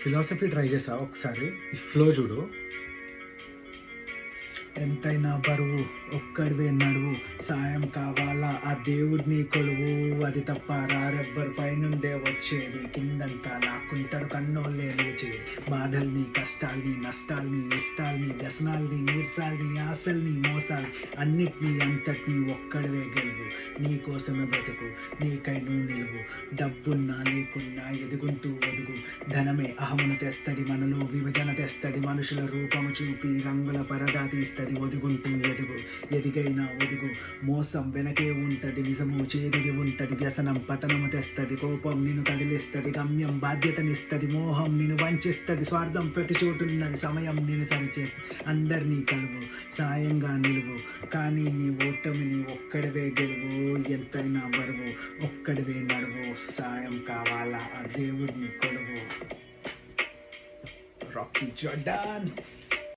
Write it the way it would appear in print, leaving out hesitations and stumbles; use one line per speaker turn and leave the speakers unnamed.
Philosophy try చేసావా ఒకసారి? ఈ ఫ్లో చూడు. ఎంతైనా బరువు ఒక్కడివే నడువు, సాయం కావాలా ఆ దేవుడిని కొలువు, అది తప్ప రారెవ్వరు పైనుండే వచ్చేది, కిందంతా లాక్కుంటారు కన్నోళ్ళే నిలిచేది. బాధల్ని కష్టాల్ని నష్టాల్ని ఇష్టాల్ని వ్యసనాల్ని నీరసాల్ని ఆశల్ని మోసాల్ని అన్నిటినీ అంతటినీ ఒక్కడివే గెలువు. నీ కోసమే బ్రతుకు, నీకై నువ్వు నిలువు. డబ్బున్నా లేకున్నా ఎదుగుంటూ ఒదుగు, ధనమే అహమును తెస్తది, మనలో విభజన తెస్తది, మనుషుల రూపము చూపి రంగుల పరదా తీస్తది. ఒదుగుంటూ ఎదుగు, ఎదిగైనా ఒదుగు, మోసం వెనకే ఉంటది, నిజము చేదిగి ఉంటది, వ్యసనం పతనము తెస్తది, కోపం నిన్ను కదిలిస్తది, గమ్యం బాధ్యతనిస్తది, మోహం నిన్ను వంచిస్తది, స్వార్థం ప్రతి చోటున్నది, సమయం నిన్ను సరిచేస్తది. అందరినీ కలువు, సాయంగా నిలువు, కానీ నీ ఓటమిని ఒక్కడివే గెలువు. ఎంతైనా బరువు ఒక్కడివే నడువు, సాయం కావాలా ఆ దేవుడిని కొలువు. Rocky Jordan.